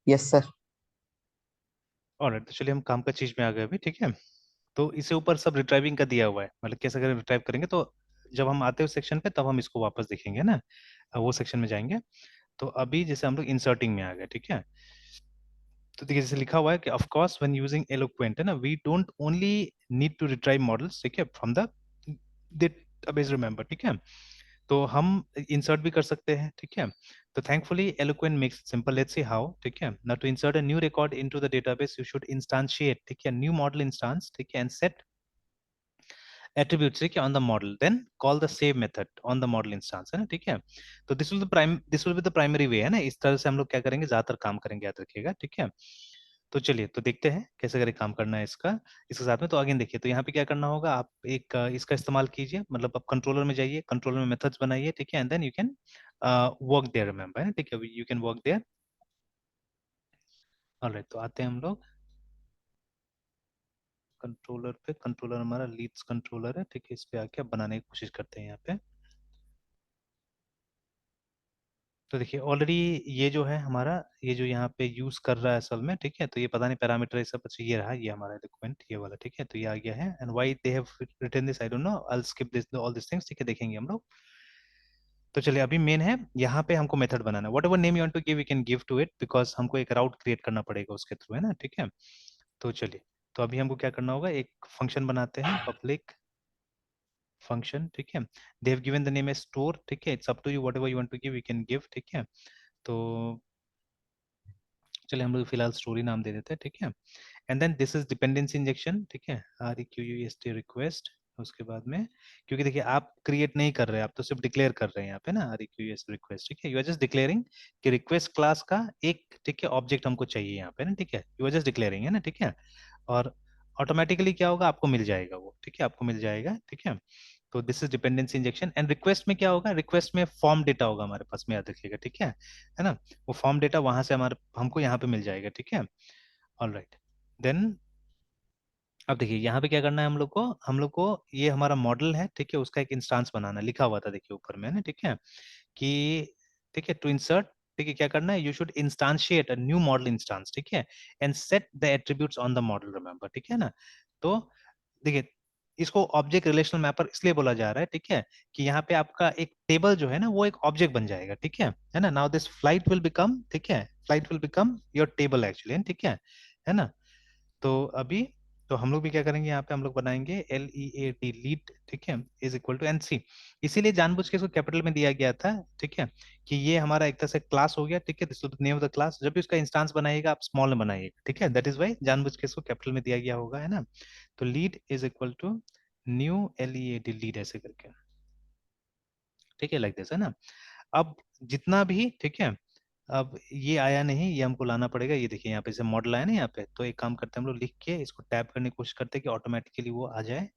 Yes sir. Alright, तो चलिए हम काम का चीज में आ गए अभी, ठीक है। तो इसे ऊपर सब रिट्राइविंग का दिया हुआ है, मतलब कैसे अगर रिट्राइव करेंगे तो जब हम आते हैं उस सेक्शन पे तब हम इसको वापस देखेंगे ना, वो सेक्शन में जाएंगे। तो अभी जैसे हम लोग इंसर्टिंग में आ गए, ठीक है। तो देखिए जैसे लिखा हुआ है कि of course when using Eloquent, है ना, we don't only need to retrieve models, ठीक है, फ्रॉम द डेटाबेस, रिमेंबर, ठीक है। तो हम इंसर्ट भी कर सकते हैं, ठीक है। तो thankfully Eloquent makes it simple, let's see how, ठीक है। Now to insert a new record into the database you should instantiate, ठीक है, न्यू मॉडल इंस्टेंस, ठीक है, एंड सेट attributes, ठीक है, on the model, then call the save method on the model instance, है ना, ठीक है। तो this will be the primary way, है ना, इस तरह से हम लोग क्या करेंगे, ज्यादातर काम करेंगे, याद रखिएगा, ठीक है। तो चलिए तो देखते हैं कैसे करें काम करना है इसका, इसके साथ में। तो अगेन देखिए, तो यहाँ पे क्या करना होगा, आप एक इसका इस्तेमाल कीजिए, मतलब आप कंट्रोलर में जाइए, कंट्रोलर में मेथड्स बनाइए, ठीक है, and then you can work there, remember, है ना, ठीक है, you can work there. Alright, तो आते हैं हम लोग कंट्रोलर पे। कंट्रोलर हमारा लीड्स कंट्रोलर है, ठीक है, इस पे आके अब बनाने की कोशिश करते हैं यहाँ पे। तो देखिए ऑलरेडी ये जो है हमारा, ये जो यहाँ पे यूज कर रहा है असल में, ठीक है, तो ये पता नहीं पैरामीटर सब, अच्छा ये रहा, ये हमारा डॉक्यूमेंट ये वाला, ठीक है, तो ये आ गया है। And why they have written this I don't know, I will skip this all this things, ठीक है, देखेंगे हम लोग। तो चलिए अभी मेन है, यहाँ पे हमको मेथड बनाना है, whatever name you want to give you can give to it, because हमको एक राउट क्रिएट करना पड़ेगा उसके थ्रू, है ना, ठीक है। तो चलिए, तो अभी हमको क्या करना होगा, एक फंक्शन बनाते हैं, पब्लिक फंक्शन, ठीक है। They have given the name as store, ठीक है, it's up to you, whatever you want to give you can give, ठीक है। तो चलिए हम लोग फिलहाल स्टोरी नाम दे देते हैं, ठीक है। And then this is dependency injection, ठीक है, REQUEST रिक्वेस्ट। उसके बाद में, क्योंकि देखिए आप क्रिएट नहीं कर रहे हैं, आप तो सिर्फ डिक्लेयर कर रहे हैं यहाँ पे ना, REQUEST रिक्वेस्ट, ठीक है, यू आर जस्ट डिक्लेयरिंग कि रिक्वेस्ट क्लास का एक, ठीक है, ऑब्जेक्ट हमको चाहिए यहाँ पे ना, ठीक है, यू आर जस्ट डिक्लेयरिंग, है ना, ठीक है। और ऑटोमेटिकली क्या होगा, आपको मिल जाएगा वो, ठीक है, आपको मिल जाएगा, ठीक है। तो this is dependency injection. And request में क्या होगा, रिक्वेस्ट में फॉर्म डेटा होगा हमारे पास में, याद रखिएगा, ठीक है ना। वो फॉर्म डेटा वहां से हमारे हमको यहाँ पे मिल जाएगा, ठीक है। ऑल राइट, देन अब देखिए यहाँ पे क्या करना है हम लोग को ये हमारा मॉडल है, ठीक है, उसका एक इंस्टांस बनाना है, लिखा हुआ था देखिए ऊपर में ना, ठीक है, कि ठीक है, टू इंसर्ट, ठीक है, क्या करना है, you should instantiate a new model instance, ठीक है, and set the attributes on the model, remember, ठीक है ना। तो देखिए इसको ऑब्जेक्ट रिलेशनल मैपर इसलिए बोला जा रहा है, ठीक है, कि यहाँ पे आपका एक टेबल जो है ना वो एक ऑब्जेक्ट बन जाएगा, ठीक है ना। Now this flight will become, ठीक है, flight will become your table actually, ठीक है ना। तो अभी तो हम लोग भी क्या करेंगे, यहाँ पे हम लोग बनाएंगे LEAD लीड, ठीक है, इज इक्वल टू NC। इसीलिए जानबूझ के इसको कैपिटल में दिया गया था, ठीक है, कि ये हमारा एक तरह से क्लास हो गया, ठीक है, this name of the class. जब भी उसका इंस्टांस बनाइएगा आप स्मॉल में बनाइएगा, ठीक है, दैट इज वाई जानबूझ के इसको कैपिटल में दिया गया होगा, है ना। तो lead is equal to new LEAD lead, ऐसे करके, ठीक है, लाइक दिस, है ना। अब जितना भी, ठीक है, अब ये आया नहीं, ये हमको लाना पड़ेगा, ये देखिए यहाँ पे से मॉडल आया ना यहाँ पे, तो एक काम करते हैं हम लोग, लिख के इसको टैप करने की कोशिश करते हैं कि ऑटोमेटिकली वो आ जाए,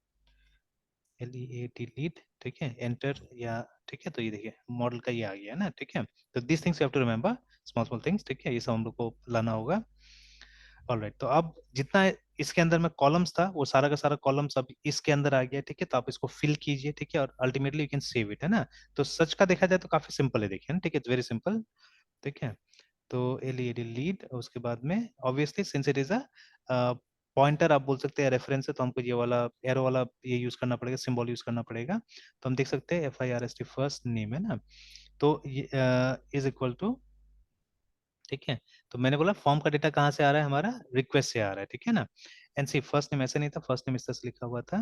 LEAD लीड, ठीक है, एंटर, या ठीक है, तो ये देखिए मॉडल का ये आ गया ना, ठीक है। तो this things you have to remember, small small things, ठीक है, ये सब हम लोग को लाना होगा। ऑलराइट, तो अब जितना इसके अंदर में कॉलम्स था वो सारा का सारा कॉलम्स अब इसके अंदर आ गया, ठीक है, तो आप इसको फिल कीजिए, ठीक है, और ultimately you can save it, है ना। तो सच का देखा जाए तो काफी सिंपल है, देखिए ना, ठीक है, इट्स वेरी सिंपल, ठीक है। तो LEAD लीड, उसके बाद में obviously since it is a pointer आप बोल सकते हैं, रेफरेंस है, तो हमको ये वाला एरो वाला ये यूज करना पड़ेगा, सिंबल यूज करना पड़ेगा। तो हम देख सकते हैं FIRST फर्स्ट नेम, है ना, तो ये इज इक्वल टू, ठीक है। तो मैंने बोला फॉर्म का डेटा कहाँ से आ रहा है, हमारा रिक्वेस्ट से आ रहा है, ठीक है ना। एंड सी फर्स्ट नेम ऐसे नहीं था, फर्स्ट नेम इस तरह से लिखा हुआ था,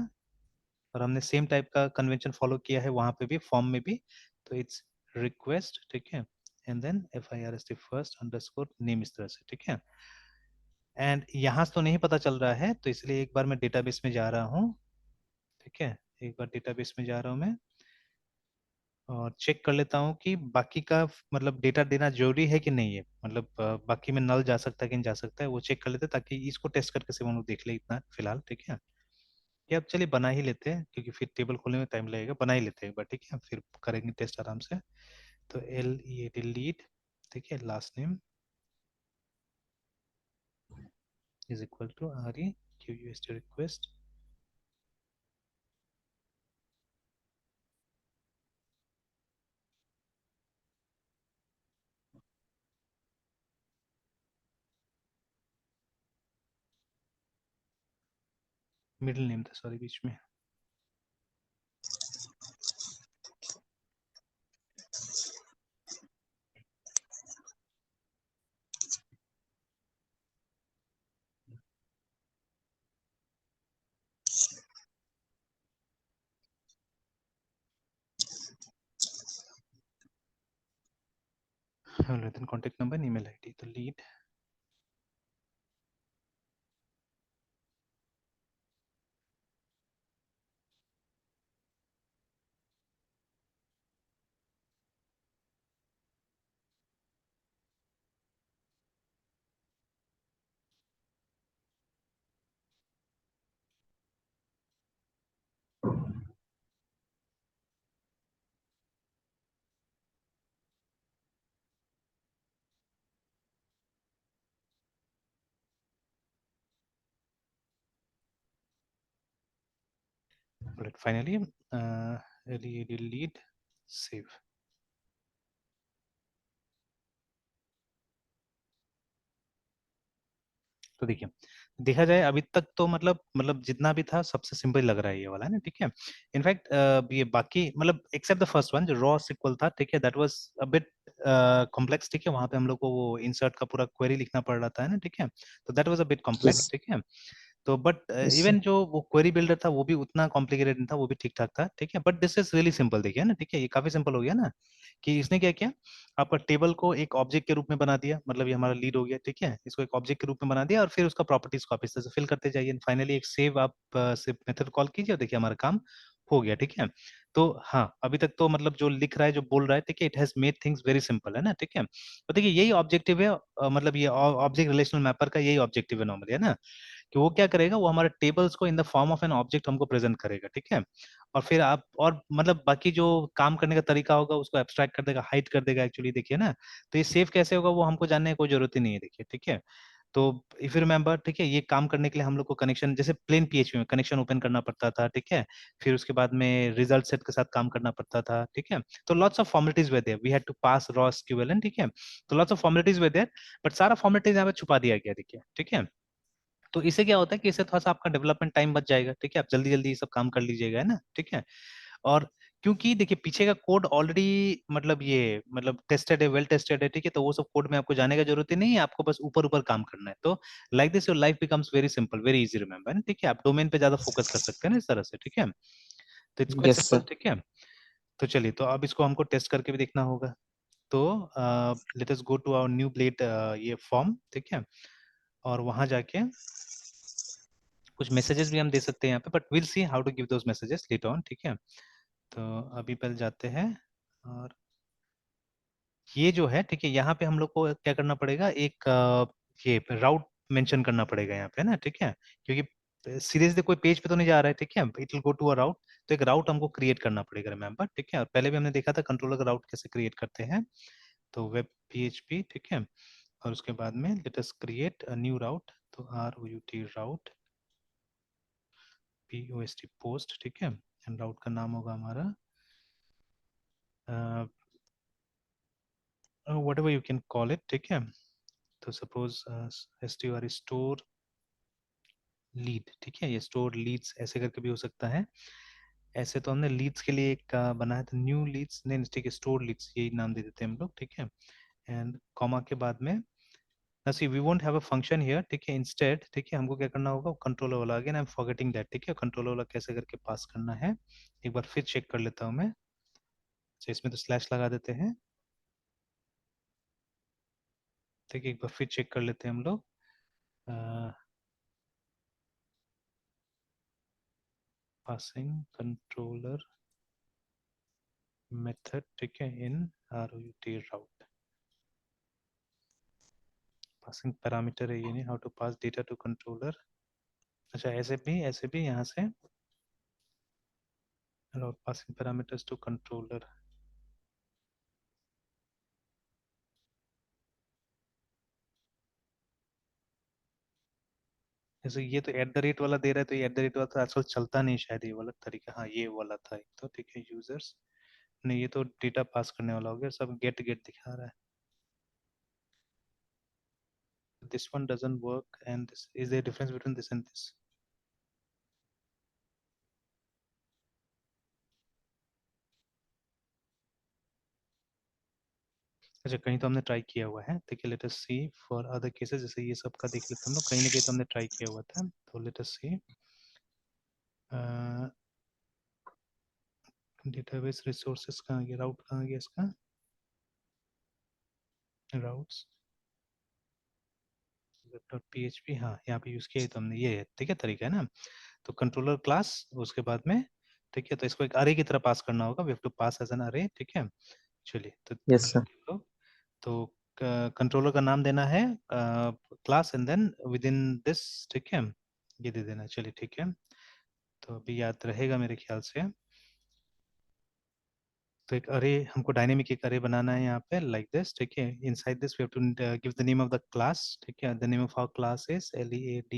और हमने सेम टाइप का कन्वेंशन फॉलो किया है वहां पे भी, फॉर्म में भी। तो इट्स रिक्वेस्ट, ठीक है, and then FIRST first underscore name, इस तरह से, ठीक है। एंड यहाँ से तो नहीं पता चल रहा है, तो इसलिए एक बार मैं डेटाबेस में जा रहा हूँ, ठीक है, एक बार डेटाबेस में जा रहा हूँ मैं, और चेक कर लेता हूँ कि बाकी का मतलब डेटा देना जरूरी है कि नहीं है, मतलब बाकी में नल जा सकता है कि नहीं जा सकता है, वो चेक कर लेते हैं, ताकि इसको टेस्ट करके सिर्फ हम लोग देख ले इतना फिलहाल, ठीक है। ये अब चलिए बना ही लेते हैं, क्योंकि फिर टेबल खोलने में टाइम लगेगा, बना ही लेते हैं एक बार, ठीक है, फिर करेंगे टेस्ट आराम से। तो LEAD लीड, ठीक है, last name is equal to REQUEST request. Middle name था, सॉरी, बीच में। Then contact number, email ID, तो लीड। Finally lead save. तो देखिए, देखा जाए अभी तक तो मतलब जितना भी था सबसे सिंपल लग रहा है ये वाला, है ना, ठीक है। इनफैक्ट ये बाकी मतलब एक्सेप्ट द फर्स्ट वन जो रॉ सिक्वल था, ठीक है, that was a bit complex, ठीक है। वहां पे हम लोग को वो इंसर्ट का पूरा क्वेरी लिखना पड़ रहा था, है ना, ठीक है। तो that was a bit yes complex, ठीक है। तो बट यस इवन जो वो क्वेरी बिल्डर था वो भी उतना कॉम्प्लिकेटेड नहीं था, वो भी ठीक ठाक था, ठीक है। But this is really simple, देखिए ना, ठीक है, ये काफी सिंपल हो गया ना। कि इसने क्या किया, आपका टेबल को एक ऑब्जेक्ट के रूप में बना दिया, मतलब ये हमारा लीड हो गया, ठीक है। इसको एक ऑब्जेक्ट के रूप में बना दिया और फिर उसका प्रॉपर्टीज को आप इस तरह से फिल करते जाइए। फाइनली एक सेव आप सेव मेथड कॉल कीजिए और देखिए हमारा काम हो गया, ठीक है। तो हाँ, अभी तक तो मतलब जो लिख रहा है, जो बोल रहा है, ठीक है, it has made things very simple, है ना, ठीक है। तो देखिए यही ऑब्जेक्टिव है, मतलब ये ऑब्जेक्ट रिलेशनल मैपर का यही ऑब्जेक्टिव है नॉर्मली, है ना। कि वो क्या करेगा, वो हमारे टेबल्स को in the form of an object हमको प्रेजेंट करेगा, ठीक है। और फिर आप और मतलब बाकी जो काम करने का तरीका होगा उसको एब्स्ट्रैक्ट कर देगा, हाइड कर देगा एक्चुअली, देखिए ना। तो ये सेव कैसे होगा वो हमको जानने की कोई जरूरत ही नहीं है, देखिए, ठीक है। तो इफ यू रिमेंबर, ठीक है, ये काम करने के लिए हम लोग को कनेक्शन, जैसे प्लेन पीएचपी में कनेक्शन ओपन करना पड़ता था, ठीक है। फिर उसके बाद में रिजल्ट सेट के साथ काम करना पड़ता था, ठीक है। तो lots of formalities were there, we had to pass raw SQL, ठीक है। तो lots of formalities were there, but सारा फॉर्मेलिटीज यहाँ पे छुपा दिया गया, देखिए, ठीक है। तो इससे क्या होता है कि इससे थोड़ा सा आपका डेवलपमेंट टाइम बच जाएगा, ठीक है। आप जल्दी जल्दी ये सब काम कर लीजिएगा, है ना, ठीक है। और क्योंकि देखिए पीछे का कोड ऑलरेडी मतलब ये मतलब टेस्टेड है, वेल टेस्टेड है, ठीक है। तो वो सब कोड में आपको जाने का जरूरत ही नहीं है, आपको बस ऊपर ऊपर काम करना है। तो like this your life becomes very simple, very easy remember, ठीक है। आप डोमेन पे ज्यादा फोकस कर सकते हैं ना इस तरह से, ठीक है। तो it's quite yes simple, sir. ठीक है। तो चलिए, तो अब इसको हमको टेस्ट करके भी देखना होगा। तो let us go to our new blade ये फॉर्म, ठीक है। और वहां जाके कुछ मैसेजेस भी हम दे सकते हैं यहाँ पे, but will see how to give those messages later on, ठीक है। तो अभी पहले जाते हैं और ये जो है, ठीक है, यहाँ पे हम लोग को क्या करना पड़ेगा, एक ये राउट मेंशन करना पड़ेगा यहाँ पे ना, ठीक है। क्योंकि सीरियसली कोई पेज पे तो नहीं जा रहा है, ठीक है, it will go to a route. तो एक राउट हमको क्रिएट करना पड़ेगा, रिमेंबर, ठीक है। और पहले भी हमने देखा था कंट्रोलर का राउट कैसे क्रिएट करते हैं। तो वेब PHP, ठीक है। और उसके बाद में let us create a new route, तो ROUT राउट, POST पोस्ट, ठीक है। एंड राउट का नाम होगा हमारा what ever you can call it, ठीक है। तो सपोज STOR स्टोर लीड, ठीक है। ये स्टोर लीड्स ऐसे करके भी हो सकता है। ऐसे तो हमने लीड्स के लिए एक बनाया था, न्यू लीड्स, नहीं ठीक है, स्टोर लीड्स यही नाम दे देते हैं हम लोग, ठीक है। एंड कॉमा के बाद में now see we won't have a function here, ठीक है। इंस्टेड, ठीक है, हमको क्या करना होगा, कंट्रोलर वाला, again I am forgetting that, ठीक है। कंट्रोलर वाला कैसे करके पास करना है, एक बार फिर चेक कर लेता हूँ मैं। तो इसमें तो स्लैश लगा देते हैं, ठीक है। एक बार फिर चेक कर लेते हैं हम लोग। पासिंग कंट्रोलर मेथड, ठीक है, in ROUT route. Passing parameter है ये, नहीं how to pass data to controller. अच्छा, ऐसे भी यहाँ से पासिंग पैरामीटर्स टू कंट्रोलर। जैसे ये तो एट द रेट वाला दे रहा है, तो ये एट द रेट वाला तो आजकल चलता नहीं शायद, ये वाला तरीका, हाँ ये वाला था एक तो, ठीक है। यूजर्स, नहीं ये तो डेटा पास करने वाला हो गया, सब गेट गेट दिखा रहा है। This one doesn't work and this, is there difference between this and this? अच्छा, कहीं तो हमने ट्राई किया हुआ है, ठीक है। Let us see for other cases, जैसे ये सब का देख लेते हैं हम लोग, कहीं ना कहीं तो हमने ट्राई किया हुआ था। तो लेट अस सी डेटाबेस रिसोर्सेज कहाँ गया, राउट कहाँ गया इसका, राउट्स डॉट PHP, हाँ यहाँ पे यूज किया है तो हमने, ये है ठीक है, तरीका है ना। तो कंट्रोलर क्लास, उसके बाद में ठीक है, तो इसको एक अरे की तरह पास करना होगा, we have to pass as an array, ठीक है। चलिए तो कर यस सर। लेते हैं लोग। तो कंट्रोलर का नाम देना है class, and then within this, ठीक है, ये दे देना। चलिए ठीक है, तो अभी याद रहेगा मेरे ख्याल से। तो एक अरे, हमको डायनेमिक एक अरे बनाना है यहाँ पे लाइक दिस, ठीक है। Inside this we have to give the name of the class, ठीक है। The name of our class is LEAD,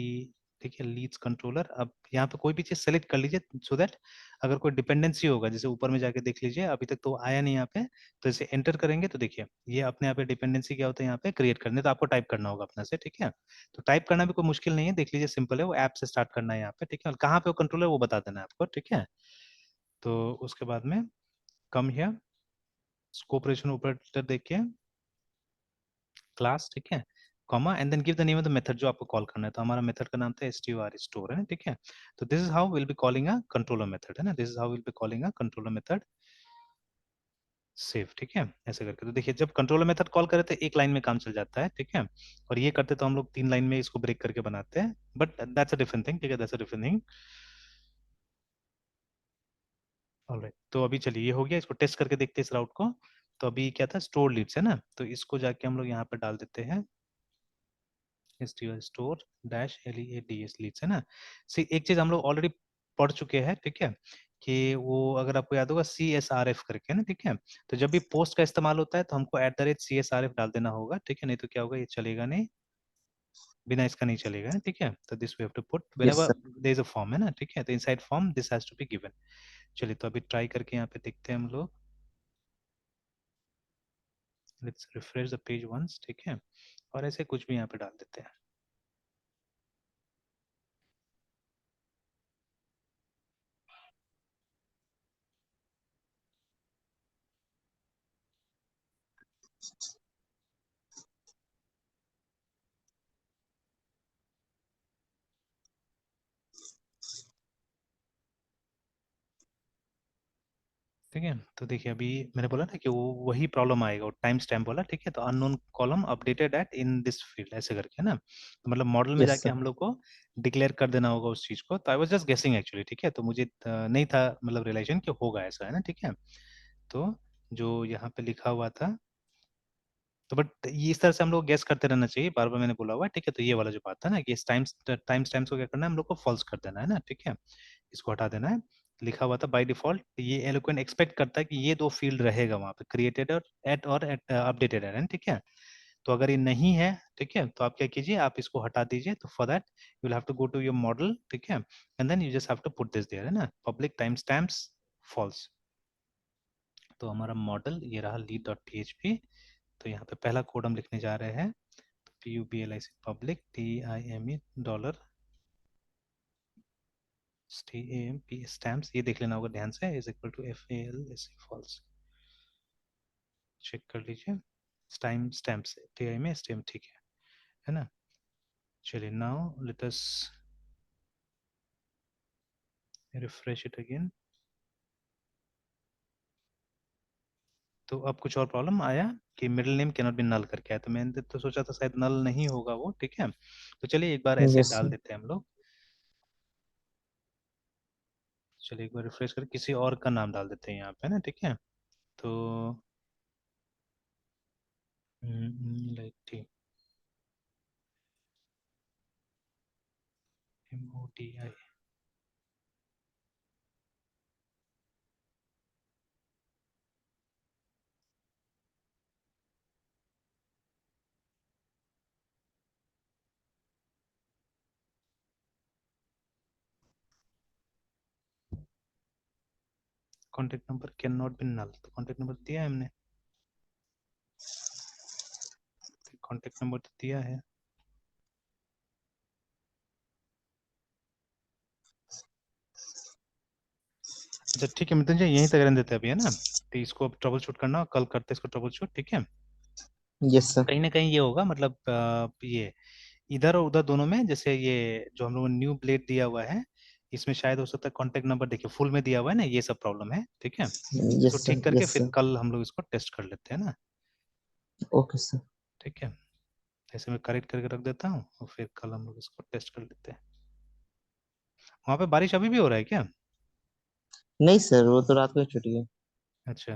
ठीक है, लीड्स कंट्रोलर। अब यहाँ पे कोई भी चीज सेलेक्ट कर लीजिए सो दैट अगर कोई डिपेंडेंसी होगा, जैसे ऊपर में जाके देख लीजिए, अभी तक तो आया नहीं यहाँ पे, तो इसे एंटर करेंगे तो देखिए ये अपने आप डिपेंडेंसी क्या होता है यहाँ पे क्रिएट करने, तो आपको टाइप करना होगा अपना से, ठीक है। तो टाइप करना भी कोई मुश्किल नहीं है, देख लीजिए सिंपल है, वो ऐप से स्टार्ट करना है यहाँ पे, ठीक है। और कहाँ पे वो कंट्रोलर वो बता देना है आपको, ठीक है। तो उसके बाद में कम हियर, कोऑपरेशन ऑपरेटर देखिए, क्लास, ठीक है, comma, and then give the name of the method जो आपको कॉल करना है। तो हमारा मेथड का नाम था str स्टोर, है ना, ठीक है। तो this is how will be calling a controller method, है ना, this is how will be calling a controller method save, ठीक है। ऐसे करके तो देखिए, जब कंट्रोलर मेथड कॉल करे तो एक लाइन में काम चल जाता है, ठीक है। और ये करते तो हम लोग 3 लाइन में इसको ब्रेक करके बनाते हैं, but that's a different thing, ठीक है, that's a different thing. Alright, तो अभी चलिए ये हो गया, इसको टेस्ट करके देखते हैं इस राउट को। तो अभी क्या था, स्टोर लीड्स है ना, तो इसको जाके हम लोग यहाँ पे डाल देते हैं स्टोर डैश LEADS लीड्स, है ना। सी एक चीज हम लोग ऑलरेडी पढ़ चुके हैं, ठीक है, कि वो अगर आपको याद होगा CSRF करके, ना, ठीक है। तो जब भी पोस्ट का इस्तेमाल होता है तो हमको @CSRF डाल देना होगा, ठीक है, नहीं तो क्या होगा, ये चलेगा नहीं, बिना इसका नहीं चलेगा, ठीक है। तो this we have to put yes whenever sir. There is a form, है ना, ठीक है। तो inside form this has to be given. चलिए तो अभी ट्राई करके यहाँ पे देखते हैं हम लोग, let's refresh the page once, ठीक है। और ऐसे कुछ भी यहाँ पे डाल देते हैं। ठीक है, तो देखिए अभी मैंने बोला ना कि वो वही प्रॉब्लम आएगा, वो टाइम स्टैम्प वाला, ठीक है। तो unknown column updated at in this field, ऐसे करके ना, तो मतलब मॉडल में यस जाके सर। हम लोग को डिक्लेयर कर देना होगा उस चीज को। तो I was just guessing actually, ठीक है, तो मुझे नहीं था मतलब रिलेशन कि होगा ऐसा, है ना, ठीक है। तो जो यहाँ पे लिखा हुआ था, तो बट ये इस तरह से हम लोग गेस करते रहना चाहिए, बार बार मैंने बोला हुआ है, ठीक है। तो ये वाला जो बात था ना कि टाइम स्टैम्प्स को क्या करना है, हम लोग को फॉल्स कर देना है ना, ठीक है, इसको हटा देना है। लिखा हुआ था बाय डिफॉल्ट, ये एलोक्वेंट एक्सपेक्ट करता है कि ये 2 फील्ड रहेगा वहां पे, क्रिएटेड और एट अपडेटेड है, ठीक है। तो अगर ये नहीं है, ठीक है, तो आप क्या कीजिए, आप इसको हटा दीजिए। तो for that you will have to go to your model, ठीक है, and then you just have to put this there, है ना, पब्लिक टाइम स्टैम्प्स फॉल्स। तो हमारा मॉडल ये रहा lead.php। तो यहाँ पे पहला कोड हम लिखने जा रहे हैं, PUBLIC public TIME dollar STAMP stamps, ये देख लेना होगा ध्यान से, is equal to FALSE false. Check कर लीजिए, टाइम स्टैम्प से TI में स्टैम्प, ठीक है ना। चलिए now let us refresh it again. तो अब कुछ और प्रॉब्लम आया कि middle name cannot be null करके आया, तो मैंने तो सोचा था शायद नल नहीं होगा वो, ठीक है। तो चलिए एक बार ऐसे यस डाल सर। देते हैं हम लोग। चलिए एक बार रिफ्रेश कर किसी और का नाम डाल देते हैं यहाँ पे ना, ठीक है। तो like T MODI, contact number can not be null, तो कॉन्टेक्ट नंबर दिया है हमने, कॉन्टेक्ट नंबर तो दिया है। अच्छा ठीक है मृत्युंजय, यहीं तक रहने देते हैं अभी, है ना। तो इसको अब ट्रबल शूट करना, कल करते हैं इसको ट्रबल शूट, ठीक है। Yes sir. कहीं ना कहीं ये होगा, मतलब ये इधर और उधर दोनों में, जैसे ये जो हम लोग न्यू ब्लेड दिया हुआ है, इसमें शायद हो सकता है कॉन्टेक्ट नंबर देखिए फुल में दिया हुआ है ना, ये सब प्रॉब्लम है, ठीक है। इसको यस ठीक सर। करके यस फिर सर। कल हम लोग इसको टेस्ट कर लेते हैं ना। Okay sir. ठीक है, ऐसे मैं करेक्ट करके रख देता हूँ और फिर कल हम लोग इसको टेस्ट कर लेते हैं। वहाँ पे बारिश अभी भी हो रहा है क्या? नहीं सर, वो तो रात को ही छुट्टी है। अच्छा,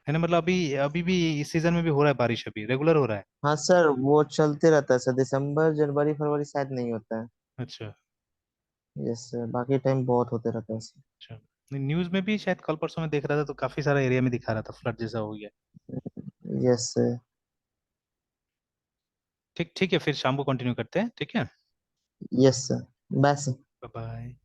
है ना, मतलब अभी अभी भी इस सीजन में भी हो रहा है बारिश, अभी रेगुलर हो रहा है? हाँ सर, वो चलते रहता है सर, दिसंबर जनवरी फरवरी शायद नहीं होता है। अच्छा यस सर, बाकी टाइम बहुत होते रहता है सर। अच्छा, न्यूज में भी शायद कल परसों में देख रहा था, तो काफी सारा एरिया में दिखा रहा था फ्लड जैसा हो गया। Yes sir. ठीक ठीक है, फिर शाम को कंटिन्यू करते हैं, ठीक है। Yes sir. Bye sir. Bye bye.